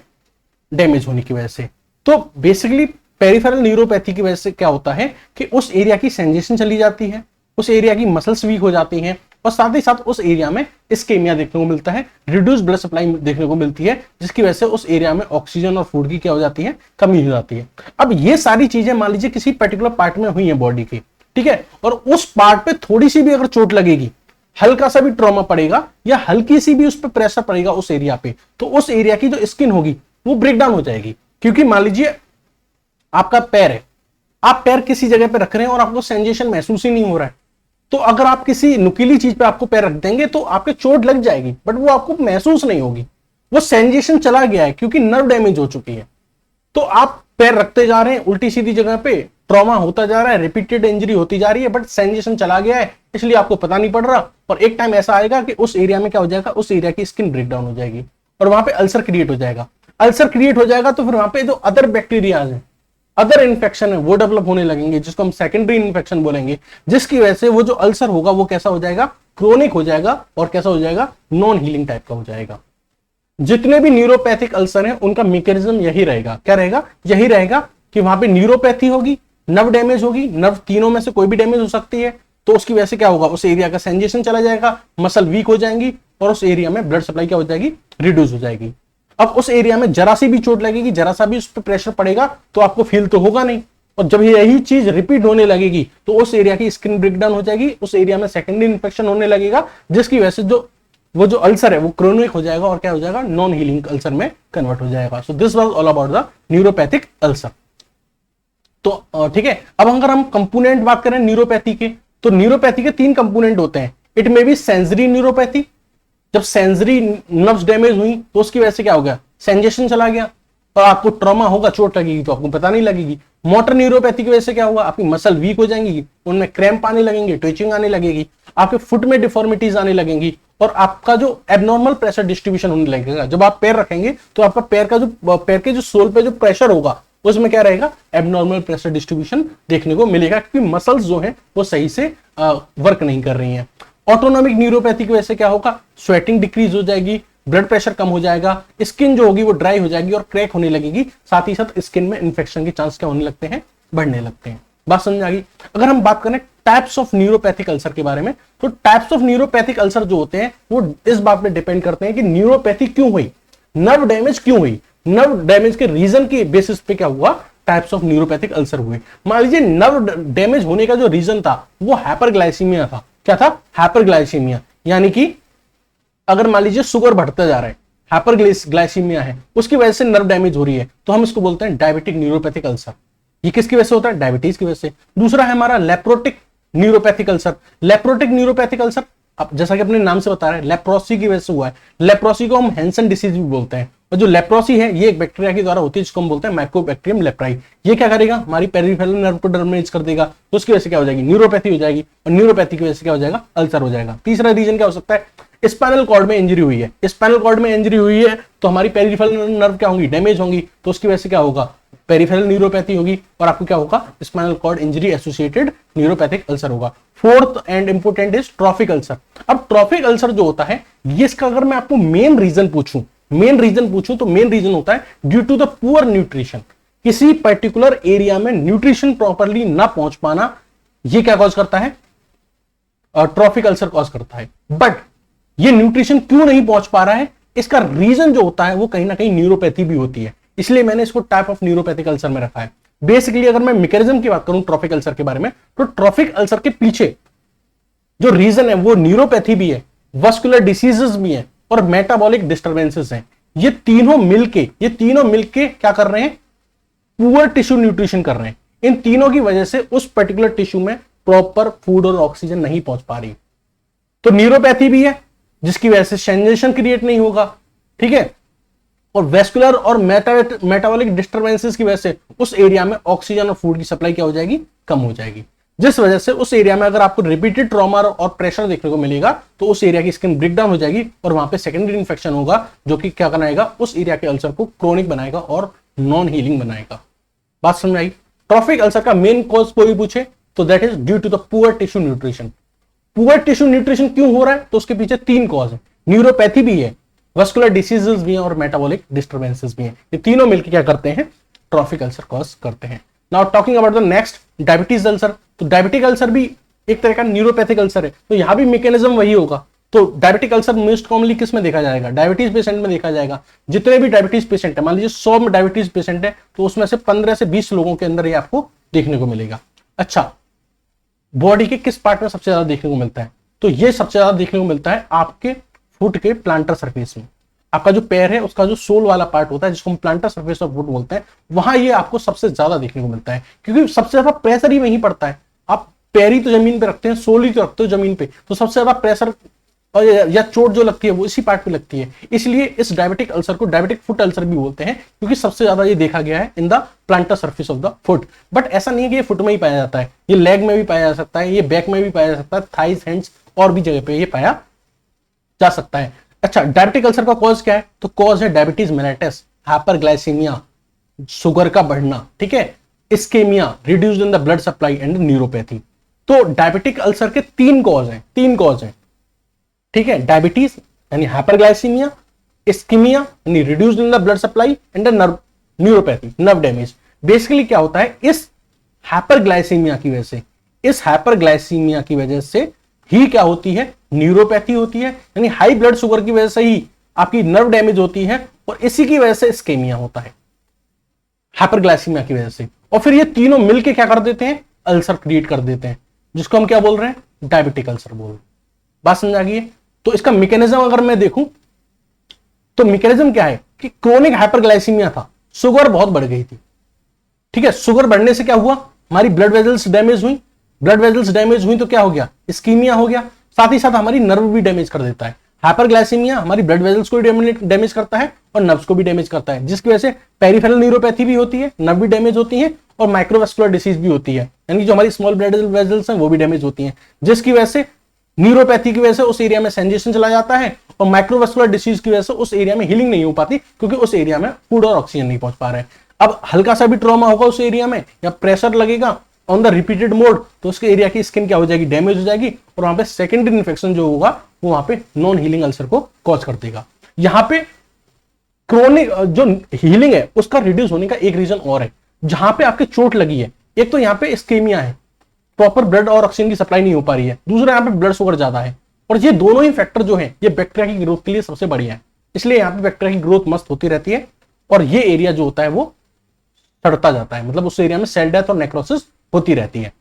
डैमेज होने की वजह से। तो बेसिकली पेरिफेरल न्यूरोपैथी की वजह से क्या होता है कि उस एरिया की सेंसेशन चली जाती है, उस एरिया की मसल्स वीक हो जाती हैं और साथ ही साथ उस एरिया में इस्केमिया देखने को मिलता है, रिड्यूस ब्लड सप्लाई देखने को मिलती है, जिसकी वजह से उस एरिया में ऑक्सीजन और फूड की क्या हो जाती है, कमी हो जाती है। अब ये सारी चीजें मान लीजिए किसी पर्टिकुलर पार्ट में हुई है बॉडी की, ठीक है, और उस पार्ट पे थोड़ी सी भी अगर चोट लगेगी, हल्का सा भी ट्रॉमा पड़ेगा या हल्की सी भी उस पर प्रेशर पड़ेगा उस एरिया पे, तो उस एरिया की जो स्किन होगी वो ब्रेक डाउन हो जाएगी। क्योंकि मान लीजिए आपका पैर है, आप पैर किसी जगह पे रख रहे हैं और आपको सेंसेशन महसूस ही नहीं हो रहा है, तो अगर आप किसी नुकीली चीज पे आपको पैर रख देंगे तो आपके चोट लग जाएगी बट वो आपको महसूस नहीं होगी, वो सेंसेशन चला गया है क्योंकि नर्व डैमेज हो चुकी है। तो आप पैर रखते जा रहे हैं उल्टी सीधी जगह पे, ट्रॉमा होता जा रहा है, रिपीटेड इंजरी होती जा रही है, बट सेंसेशन चला गया है इसलिए आपको पता नहीं पड़ रहा। और एक टाइम ऐसा आएगा कि उस एरिया में क्या हो जाएगा, उस एरिया की स्किन ब्रेक डाउन हो जाएगी और वहां पे अल्सर क्रिएट हो जाएगा। अल्सर क्रिएट हो जाएगा तो फिर वहां पे जो अदर बैक्टीरियाज है, अदर इन्फेक्शन है वो डेवलप होने लगेंगे, जिसको हम सेकेंडरी इन्फेक्शन बोलेंगे, जिसकी वजह से वो जो अल्सर होगा वो कैसा हो जाएगा, क्रोनिक हो जाएगा और कैसा हो जाएगा, नॉन हीलिंग टाइप का हो जाएगा। जितने भी न्यूरोपैथिक अल्सर हैं उनका मैकेनिज्म यही रहेगा, क्या रहेगा, यही रहेगा कि वहां पे न्यूरोपैथी होगी, नर्व डैमेज होगी, नर्व तीनों में से कोई भी डैमेज हो सकती है, तो उसकी वजह से क्या होगा, उस एरिया का सेंसेशन चला जाएगा, मसल वीक हो जाएंगी और उस एरिया में ब्लड सप्लाई क्या हो जाएगी, रिड्यूस हो जाएगी। अब उस एरिया में जरा सी भी चोट लगेगी, जरा सा भी उस पर प्रेशर पड़ेगा तो आपको फील तो होगा नहीं, और जब यही चीज रिपीट होने लगेगी तो उस एरिया की स्किन ब्रेकडाउन हो जाएगी, उस एरिया में सेकेंडरी इंफेक्शन होने लगेगा, जिसकी वजह से वो जो अल्सर है वो क्रोनिक हो जाएगा और क्या हो जाएगा, नॉन हीलिंग अल्सर में कन्वर्ट हो जाएगा। So this was all about the neuropathic ulcer. तो ठीक है, अब अगर हम कंपोनेंट बात करें न्यूरोपैथी के, तो न्यूरोपैथी के 3 कंपोनेंट होते हैं। It may be sensory neuropathy, जब सेंसरी नर्व्स डैमेज हुई तो उसकी वजह से क्या हो गया, सेंसेशन चला गया और आपको ट्रॉमा होगा, चोट लगेगी तो आपको पता नहीं लगेगी। मोटर न्यूरोपैथी की वजह से क्या होगा, आपकी मसल वीक हो जाएंगी, उनमें क्रैम्प आने लगेंगे, ट्विचिंग आने लगेगी, आपके फुट में डिफॉर्मिटीज आने लगेंगी और आपका जो एबनॉर्मल प्रेशर डिस्ट्रीब्यूशन होने लगेगा। जब आप पैर रखेंगे तो आपका पैर के जो सोल पे जो प्रेशर होगा उसमें क्या रहेगा, एबनॉर्मल प्रेशर डिस्ट्रीब्यूशन देखने को मिलेगा क्योंकि मसल्स जो है वो सही से वर्क नहीं कर रही हैं। ऑटोनॉमिक न्यूरोपैथी की वजह से क्या होगा, स्वेटिंग डिक्रीज हो जाएगी, ब्लड प्रेशर कम हो जाएगा, स्किन जो होगी वो ड्राई हो जाएगी और क्रैक होने लगेगी, साथ ही साथ स्किन में इंफेक्शन के चांस क्या होने लगते हैं, बढ़ने लगते हैं। बात समझ आ गई। अगर हम बात करें टाइप्स ऑफ न्यूरोपैथिक अल्सर के बारे में, तो टाइप्स ऑफ न्यूरोपैथिक अल्सर जो होते हैं वो इस बात पे डिपेंड करते हैं कि न्यूरोपैथी क्यों हुई, नर्व डैमेज क्यों हुई, नर्व डैमेज के रीजन के बेसिस पे क्या हुआ, टाइप्स ऑफ न्यूरोपैथिक अल्सर हुए। मान लीजिए नर्व डैमेज होने का जो रीजन था वो हाइपरग्लाइसीमिया था। क्या था, हाइपरग्लाइसीमिया, यानी कि अगर मान लीजिए शुगर बढ़ता जा रहा है, हाइपरग्लाइसीमिया है, उसकी वजह से नर्व डैमेज हो रही है, तो हम इसको बोलते हैं डायबिटिक न्यूरोपैथिक अल्सर। ये किसकी वजह से होता है, डायबिटीज की वजह से। दूसरा है हमारा लेप्रोटिक न्यूरोपैथिक अल्सर। लेप्रोटिक न्यूरोपैथिक अल्सर अब जैसा कि अपने नाम से बता रहे हैं लेप्रोसी की वजह से हुआ है। लेप्रोसी को हम हैंसन डिसीज भी बोलते हैं, और जो लेप्रोसी है ये एक बैक्टीरिया के द्वारा होती है जिसको हम बोलते हैं माइकोबैक्टीरियम लेप्राई। ये क्या करेगा, हमारी पेरिफेरल नर्व को डैमेज कर देगा, तो उसकी वजह से क्या हो जाएगी, न्यूरोपैथी हो जाएगी, और न्यूरोपैथी की वजह से क्या हो जाएगा, अल्सर हो जाएगा। तीसरा रीजन क्या हो सकता है, स्पाइनल कॉर्ड में इंजरी हुई है। स्पाइनल कॉर्ड में इंजरी हुई है तो हमारी पेरिफेरल नर्व क्या होंगी, डैमेज होंगी, तो उसकी वजह से क्या होगा, पेरिफेरल न्यूरोपैथी होगी और आपको क्या होगा, spinal cord injury associated neuropathic ulcer होगा। Fourth and important is trophic ulcer. अब ट्रॉफिक अल्सर जो होता है ये, इसका अगर मैं आपको मेन रीजन पूछूं तो मेन रीजन होता है due to the poor nutrition. किसी पर्टिकुलर एरिया में न्यूट्रिशन प्रॉपरली ना पहुंच पाना, ये क्या कॉज करता है, ट्रॉफिक अल्सर कॉज करता है। बट ये न्यूट्रिशन क्यों नहीं पहुंच पा रहा है, इसका रीजन जो होता है वो कहीं ना कहीं न्यूरोपैथी भी होती है। इसलिए मैंने इसको टाइप ऑफ न्यूरोपैथिक अल्सर में रखा है। बेसिकली अगर मैं मैकेनिज्म की बात करूं ट्रॉफिक अल्सर के बारे में, तो ट्रॉफिक अल्सर के पीछे जो रीजन है वो न्यूरोपैथी भी है, वस्कुलर डिसीजेस भी है और मेटाबॉलिक डिस्टर्बेंसेस हैं। ये तीनों मिलके क्या कर रहे हैं, पुअर टिश्यू न्यूट्रिशन कर रहे हैं। इन तीनों की वजह से उस पर्टिकुलर टिश्यू में प्रॉपर फूड और ऑक्सीजन नहीं पहुंच पा रही। तो न्यूरोपैथी भी है जिसकी वजह से सेंसेशन क्रिएट नहीं होगा, ठीक है, और वेस्कुलर और मेटाबॉलिक डिस्टर्बेंसेस की वजह से उस एरिया में ऑक्सीजन और फूड की सप्लाई क्या हो जाएगी, कम हो जाएगी, जिस वजह से उस एरिया में अगर आपको रिपीटेड ट्रॉमा और प्रेशर देखने को मिलेगा तो उस एरिया की स्किन ब्रेकडाउन हो जाएगी और वहां पे सेकेंडरी इन्फेक्शन होगा, जो कि क्या बनाएगा, उस एरिया के अल्सर को क्रोनिक बनाएगा और नॉन हीलिंग बनाएगा। बात समझ आई? ट्रॉफिक अल्सर का मेन कॉज कोई पूछे तो that is due to the poor tissue nutrition. Poor tissue nutrition क्यों हो रहा है, तो उसके पीछे तीन कॉज है, न्यूरोपैथी भी है, वस्कुलर डिसीजेस भी हैं और मेटाबॉलिक डिस्टर्बेंसेस भी हैं। ये तीनों मिलकर क्या करते हैं, ट्रॉफिक अल्सर कॉज करते हैं। Now talking about the next, diabetes ulcer. तो डायबिटिक अल्सर भी एक तरह का न्यूरोपैथिक अल्सर है, तो यहां भी मैकेनिज्म वही होगा। तो डायबिटिक अल्सर मोस्ट कॉमनली किस में देखा जाएगा, डायबिटीज पेशेंट में देखा जाएगा। जितने भी डायबिटीज पेशेंट है, मान लीजिए 100 में डायबिटीज पेशेंट है तो उसमें से 15 से 20 लोगों के अंदर ये आपको देखने को मिलेगा। अच्छा, बॉडी के किस पार्ट में सबसे ज्यादा देखने को मिलता है, तो ये सबसे ज्यादा देखने को मिलता है आपके फुट के प्लांटर सरफेस में। आपका जो पैर है उसका जो सोल वाला पार्ट होता है जिसको हम प्लांटर सरफेस ऑफ फुट बोलते हैं, वहां ये आपको सबसे ज्यादा देखने को मिलता है, क्योंकि सबसे ज्यादा प्रेशर ही वहीं पड़ता है। आप पैर ही तो जमीन पे रखते हैं, सोल ही तो रखते हो जमीन पे, तो सबसे ज्यादा प्रेशर और या चोट जो लगती है वो इसी पार्ट पे लगती है। इसलिए इस डायबिटिक अल्सर को डायबिटिक फुट अल्सर भी बोलते हैं, क्योंकि सबसे ज्यादा ये देखा गया है in the planter surface of the foot. But ऐसा नहीं है कि ये फुट में ही पाया जाता है, ये लेग में भी पाया जा सकता है, ये बैक में भी पाया जा सकता है, थाइज, हैंड्स और भी जगह पे ये पाया जा सकता है। अच्छा, डायबिटिक अल्सर का कॉज क्या है, तो कॉज है डायबिटीज मेलेटस, हाइपरग्लाइसीमिया, शुगर का बढ़ना, ठीक है, ischaemia, reduced in the blood supply and neuropathy. तो डायबिटिक अल्सर के तीन कॉज हैं, ठीक है, डायबिटीज यानी हाइपरग्लाइसीमिया, इस्केमिया यानी reduced in the blood supply and neuropathy, nerve damage. Basically क्या होता है, इस हाइपरग्लाइसीमिया की वजह से ही क्या होती है, न्यूरोपैथी होती है, यानी हाई ब्लड शुगर की वजह से ही आपकी नर्व डैमेज होती है और इसी की वजह से इस्केमिया होता है, हाइपरग्लाइसीमिया की वजह से। और फिर ये तीनों मिलके क्या कर देते हैं, अल्सर क्रिएट कर देते हैं, जिसको हम क्या बोल रहे हैं, डायबिटिक अल्सर बोल रहे हैं। बात समझ गई? तो इसका मैकेनिज्म अगर मैं देखूं तो मैकेनिज्म क्या है कि क्रोनिक हाइपरग्लाइसीमिया था, शुगर बहुत बढ़ गई थी, ठीक है, शुगर बढ़ने से क्या हुआ, हमारी ब्लड वेजल्स डैमेज हुई, तो क्या हो गया, इस्कीमिया हो गया, साथ ही साथ हमारी नर्व भी डैमेज कर देता है। हाइपरग्लाइसीमिया हमारी ब्लड वेजल्स को डैमेज करता है और नर्व्स को भी डैमेज करता है, जिसकी वजह से पेरिफेरल न्यूरोपैथी भी होती है, नर्व भी डैमेज होती है और माइक्रोवेस्कुलर डिसीज भी होती है, यानी जो हमारी स्मॉल ब्लड वेजल्स हैं वो भी डैमेज होती हैं, जिसकी वजह से न्यूरोपैथी की वजह से उस एरिया में सेंसेशन चला जाता है और माइक्रोवेस्कुलर डिसीज की वजह से उस एरिया में हीलिंग नहीं हो पाती, क्योंकि उस एरिया में फूड और ऑक्सीजन नहीं पहुंच पा रहे हैं। अब हल्का सा भी ट्रॉमा होगा उस एरिया में या प्रेशर लगेगा ऑन द रिपीटेड मोड, तो उसके एरिया की स्किन क्या हो जाएगी, डैमेज हो जाएगी और वहां पे सेकेंडरी इन्फेक्शन जो होगा वो वहां पे नॉन हीलिंग अल्सर को कॉज कर देगा। यहां पे क्रोनिक जो हीलिंग है उसका रिड्यूस होने का एक रीजन और है, जहां पे आपके चोट लगी है, एक तो यहाँ पे इस्केमिया है, प्रॉपर ब्लड और ऑक्सीजन की सप्लाई नहीं हो पा रही है, दूसरा यहाँ पे ब्लड शुगर ज्यादा है, और ये दोनों ही फैक्टर जो है ये बैक्टीरिया की ग्रोथ के लिए सबसे बढ़िया है, इसलिए यहाँ पे बैक्टीरिया की ग्रोथ मस्त होती रहती है और ये एरिया जो होता है वो सड़ता जाता है, मतलब उस एरिया में सेल डेथ और नेक्रोसिस होती रहती है।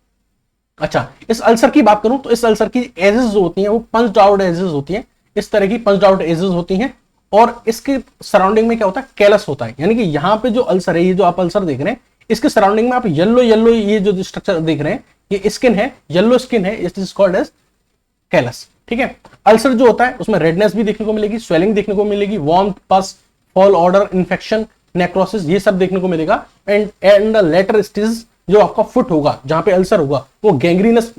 अच्छा, इस अल्सर की बात करूं तो इस अल्सर की एजेस जो होती हैं वो पंच्ड आउट एजेस होती हैं, इस तरह की पंच्ड आउट एजेस होती हैं और इसके सराउंडिंग में क्या होता है, कैलस होता है, यानी कि यहाँ पे जो अल्सर है, ये जो आप अल्सर देख रहे हैं इसके सराउंडिंग में आप येलो ये जो स्ट्रक्चर देख रहे हैं, ये स्किन है, येलो स्किन है, it is called as callus, ठीक है। अल्सर जो होता है उसमें रेडनेस भी देखने को मिलेगी, स्वेलिंग देखने को मिलेगी, वार्म, पस, फॉल ऑर्डर, इन्फेक्शन, नेक्रोसिस, ये सब देखने को मिलेगा। एंड द लेटर स्टेज जो आपका फुट होगा, जहां पे अल्सर होगा, वो गैंग्रीनस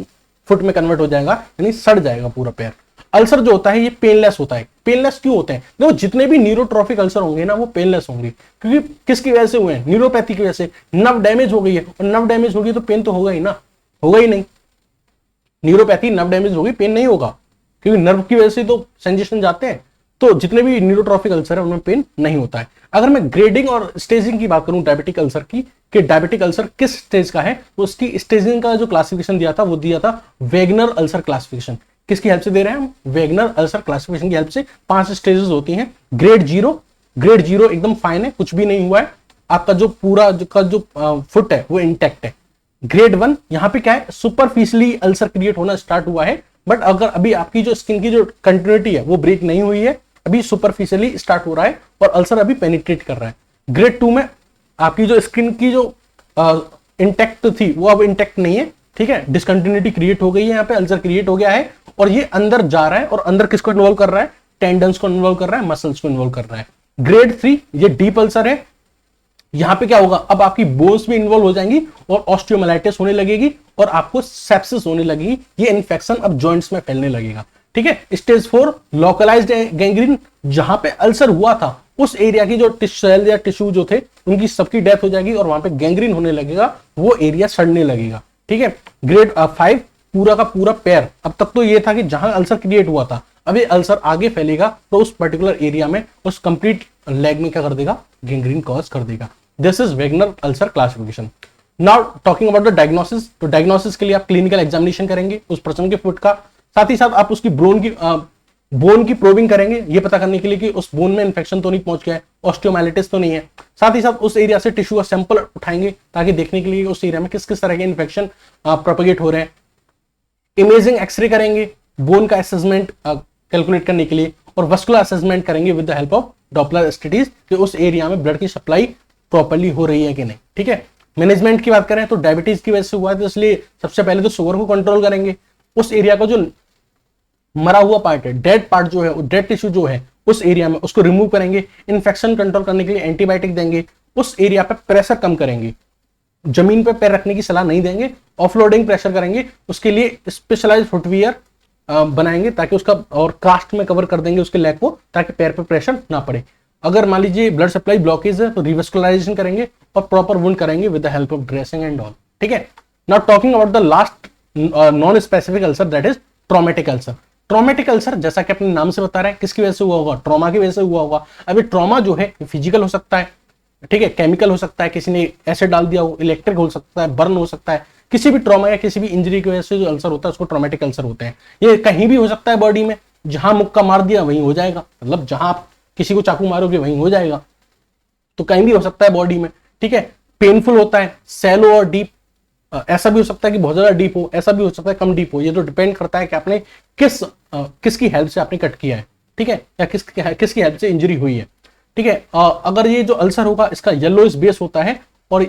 फुट में कन्वर्ट हो जाएगा, यानी सड़ जाएगा पूरा पैर। अल्सर जो होता है ये पेनलेस होता है। पेनलेस क्यों होते हैं? देखो, जितने भी न्यूरोट्रॉफिक अल्सर होंगे ना वो पेनलेस होंगे, क्योंकि किसकी वजह से हुए हैं, न्यूरोपैथी की वजह से। नर्व डैमेज हो गई है और नर्व डैमेज होगी तो पेन तो होगा ही ना, होगा ही नहीं। न्यूरोपैथी नर्व डैमेज होगी, पेन नहीं होगा, क्योंकि नर्व की वजह से तो सेंसेशन जाते हैं। तो जितने भी न्यूरोट्रॉफिक अल्सर है उनमें पेन नहीं होता है। अगर मैं ग्रेडिंग और स्टेजिंग की बात करूं डायबिटिक अल्सर की, कि डायबिटिक अल्सर किस स्टेज का है, तो उसकी स्टेजिंग का जो क्लासिफिकेशन दिया था वो दिया था वेगनर अल्सर क्लासिफिकेशन। किसकी हेल्प से दे रहे हैं हम? वेगनर अल्सर क्लासिफिकेशन की हेल्प से। 5 स्टेजेस होती हैं। ग्रेड 0 एकदम फाइन है, कुछ भी नहीं हुआ है, आपका जो पूरा जो फुट है वो इंटैक्ट है। ग्रेड 1 यहाँ पे क्या है, सुपरफिशियली अल्सर क्रिएट होना स्टार्ट हुआ है, बट अगर अभी आपकी जो स्किन की जो कंटिन्यूटी है वो ब्रेक नहीं हुई है, अभी सुपरफिशियली स्टार्ट हो रहा है और अल्सर अभी पेनिट्रेट कर रहा है। ग्रेड 2 में आपकी जो स्किन की जो इंटैक्ट थी वो अब इंटैक्ट नहीं है, ठीक है, डिसकंटिन्यूटी क्रिएट हो गई है, यहाँ पे अल्सर क्रिएट हो गया है और ये अंदर जा रहा है और अंदर किसको इन्वॉल्व कर रहा है, टेंडन्स को इन्वॉल्व कर रहा है, मसल्स को इन्वॉल्व कर रहा है। ग्रेड 3 ये डीप अल्सर है, यहां पे क्या होगा, अब आपकी बोन्स भी इन्वॉल्व हो जाएंगी और ऑस्टियोमाइलाइटिस होने लगेगी और आपको सेप्सिस होने लगेगी, ये इन्फेक्शन अब जॉइंट्स में फैलने लगेगा, ठीक है। स्टेज 4 लोकलाइज्ड गैंग्रीन, जहां पे अल्सर हुआ था उस एरिया की जो सेल या टिश्यू जो थे उनकी सबकी डेथ हो जाएगी और वहां पे गैंग्रीन होने लगेगा, वो एरिया सड़ने लगेगा, ठीक है। ग्रेड 5 पूरा का पूरा पैर, अब तक तो ये था कि जहां अल्सर क्रिएट हुआ था, अब ये अल्सर आगे फैलेगा तो उस पर्टिकुलर एरिया में, उस कंप्लीट लेग में क्या कर देगा, गैंग्रीन कॉज कर देगा। This is Wagner ulcer classification. Now talking about the diagnosis, तो डायग्नोसिस के लिए आप क्लिनिकल एग्जामिनेशन करेंगे उस पर्सन के फुट का, साथ ही साथ आप उसकी बोन की प्रोबिंग करेंगे, ये पता करने के लिए कि उस बोन में इंफेक्शन तो नहीं पहुंच गया है, ऑस्टियोमाइलिटिस तो नहीं है। साथ ही साथ उस एरिया से टिश्यू का सैंपल उठाएंगे ताकि देखने के लिए उस एरिया में किस किस तरह के इंफेक्शन प्रोपेगेट हो रहे हैं। इमेजिंग एक्सरे करेंगे बोन का असेसमेंट कैलकुलेट करने के लिए और वस्कुलर असेसमेंट करेंगे with the help of Doppler studies कि उस एरिया में ब्लड की सप्लाई प्रॉपर्ली हो रही है कि नहीं, ठीक है। मैनेजमेंट की बात करें तो डायबिटीज की वजह से हुआ है, तो इसलिए सबसे पहले तो शुगर को कंट्रोल करेंगे, उस एरिया का जो मरा हुआ पार्ट है, डेड पार्ट जो है, डेड टिश्यू जो है उस एरिया में उसको रिमूव करेंगे, इन्फेक्शन कंट्रोल करने के लिए एंटीबायोटिक देंगे, उस एरिया पे प्रेशर कम करेंगे, जमीन पे पैर रखने की सलाह नहीं देंगे, ऑफलोडिंग प्रेशर करेंगे, उसके लिए स्पेशलाइज्ड फुटवियर बनाएंगे ताकि उसका, और कास्ट में कवर कर देंगे उसके लेग को ताकि पैर पे प्रेशर ना पड़े। अगर मान लीजिए ब्लड सप्लाई ब्लॉकेज है तो रिवेस्कुलराइजेशन करेंगे और प्रॉपर वुंड करेंगे with the help of dressing and all, ठीक है। Now talking about the last non specific ulcer, that is traumatic ulcer. Traumatic ulcer जैसा कि अपने नाम से बता रहे हैं किसकी वजह से हुआ होगा, ट्रॉमा की वजह से हुआ होगा। अभी ट्रॉमा जो है फिजिकल हो सकता है, ठीक है, केमिकल हो सकता है, किसी ने एसिड डाल दिया हो, इलेक्ट्रिक हो सकता है, बर्न हो सकता है, किसी भी ट्रॉमा या किसी भी इंजरी की वजह से जो अल्सर होता है उसको ट्रॉमेटिक अल्सर होते हैं। ये कहीं भी हो सकता है बॉडी में, जहां मुक्का मार दिया वहीं हो जाएगा, मतलब जहां आप किसी को चाकू मारोगे वहीं हो जाएगा, तो कहीं भी हो सकता है बॉडी में, ठीक है। पेनफुल होता है, सैलो और डीप, ऐसा भी हो सकता है कि बहुत ज्यादा डीप हो, ऐसा भी हो सकता है कम डीप हो, ये तो डिपेंड करता है कि आपने किसकी हेल्प से आपने कट किया है, ठीक है, या किसकी हेल्प से इंजरी हुई है, ठीक है। अगर ये जो अल्सर होगा इसका येलोइश बेस होता है और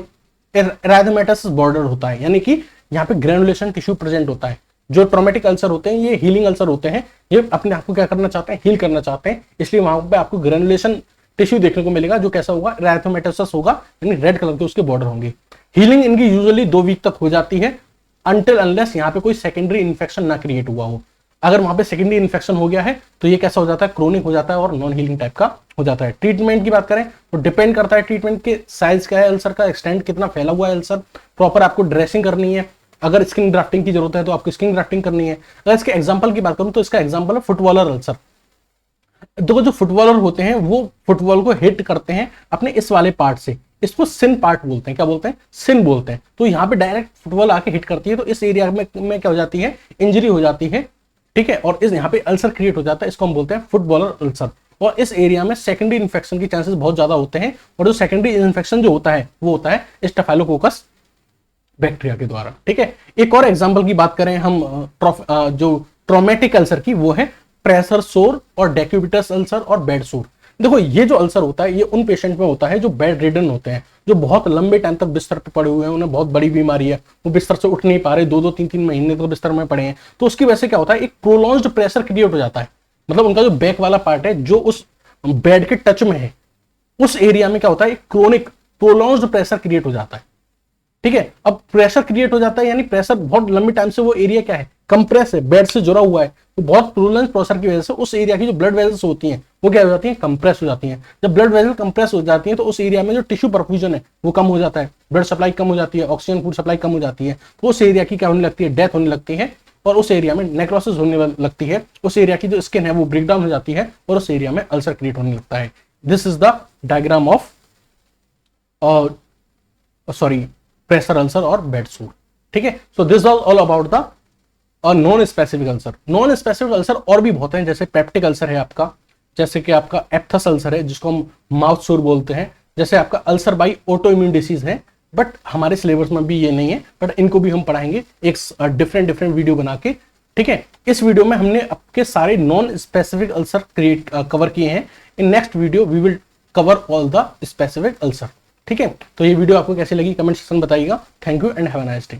एराइथमेटोसिस बॉर्डर होता है, यानी कि यहाँ पे ग्रेनुलेशन टिश्यू प्रेजेंट होता है। जो ट्रॉमेटिक अल्सर होते हैं ये हीलिंग अल्सर होते हैं, ये अपने आप को क्या करना चाहते हैं, हील करना चाहते हैं, इसलिए वहां पे आपको ग्रेनुलेशन टिश्यू देखने को मिलेगा जो कैसा होगा, एराइथमेटोसिस होगा, यानी रेड कलर के उसके बॉर्डर होंगे। हीलिंग इनकी यूजुअली 2 वीक तक हो जाती है, अनटिल अनलेस यहाँ पे कोई सेकेंडरी इन्फेक्शन ना क्रिएट हुआ हो। अगर वहां पे सेकेंडरी इन्फेक्शन हो गया है तो ये कैसा हो जाता है, क्रोनिक हो जाता है और नॉन हीलिंग टाइप का हो जाता है। ट्रीटमेंट की बात करें तो डिपेंड करता है ट्रीटमेंट के साइज क्या है, अल्सर का एक्सटेंट कितना फैला हुआ है अल्सर, प्रॉपर आपको ड्रेसिंग करनी है, अगर स्किन ग्राफ्टिंग की जरूरत है तो आपको स्किन ग्राफ्टिंग करनी है। अगर इसके एग्जांपल की बात करूं तो इसका एग्जांपल है फुटबॉलर अल्सर। देखो जो फुटबॉलर होते हैं वो फुटबॉल को हिट करते हैं अपने इस वाले पार्ट से, इसको सिन पार्ट बोलते हैं, क्या बोलते हैं, सिन बोलते हैं। तो यहाँ पे डायरेक्ट फुटबॉल आके हिट करती है तो इस एरिया में क्या हो जाती है, इंजरी हो जाती है, ठीक है, और इस यहाँ पे अल्सर क्रिएट हो जाता है, इसको हम बोलते हैं फुटबॉलर अल्सर। और इस एरिया में सेकेंडरी इन्फेक्शन के चांसेस बहुत ज्यादा होते हैं, और जो सेकेंडरी इन्फेक्शन जो होता है वो होता है स्टेफाइलोकोकस बैक्टीरिया के द्वारा, ठीक है। एक और एग्जांपल की बात करें हम जो ट्रॉमेटिक अल्सर की, वो है प्रेशर सोर और डेक्यूबिटस अल्सर और बेड सोर। देखो ये जो अल्सर होता है ये उन पेशेंट में होता है जो बेड रिडन होते हैं, जो बहुत लंबे टाइम तक बिस्तर पे पड़े हुए हैं, उन्हें बहुत बड़ी बीमारी है, वो बिस्तर से उठ नहीं पा रहे, 2-2, 3-3 महीने तक बिस्तर में पड़े हैं, तो उसकी वजह से क्या होता है, एक प्रोलॉन्ज्ड प्रेशर क्रिएट हो जाता है। मतलब उनका जो बैक वाला पार्ट है जो उस बेड के टच में है, उस एरिया में क्या होता है, एक क्रोनिक प्रोलॉन्ज्ड प्रेशर क्रिएट हो जाता है, ठीक है। अब प्रेशर क्रिएट हो जाता है यानी प्रेशर बहुत लंबी टाइम से वो एरिया क्या है, कंप्रेस है, बेड से जुड़ा हुआ है, तो बहुत प्रोलॉन्ज प्रेशर की वजह से उस एरिया की जो ब्लड वेजल्स होती हैं वो क्या हो जाती हैं, कंप्रेस हो जाती हैं। जब ब्लड वेजल कंप्रेस हो जाती हैं तो उस एरिया में जो टिश्यू परफ्यूजन है वो कम हो जाता है, ब्लड सप्लाई कम हो जाती है, ऑक्सीजन फूड सप्लाई कम हो जाती है, तो उस एरिया की क्या होने लगती है, डेथ होने लगती है, और उस एरिया में नेक्रोसिस होने लगती है, उस एरिया की जो स्किन है वो ब्रेक डाउन हो जाती है और उस एरिया में अल्सर क्रिएट होने लगता है। This is the diagram of pressure ulcer और बेड सोर, ठीक है। So this was all about the non specific ulcer. Non specific ulcer और भी बहुत हैं, जैसे पेप्टिक अल्सर है आपका, जैसे कि आपका एप्थस अल्सर है जिसको हम माउथ सोर बोलते हैं, जैसे आपका ulcer by auto immune disease है, बट हमारे सिलेबस में भी ये नहीं है, बट इनको भी हम पढ़ाएंगे एक डिफरेंट वीडियो बना के। ठीक है, इस वीडियो में हमने आपके सारे नॉन स्पेसिफिक अल्सर कवर किए हैं। In next video we will cover all the specific ulcer. ठीक है, तो ये वीडियो आपको कैसी लगी कमेंट सेक्शन में बताइएगा। Thank you and have a nice day.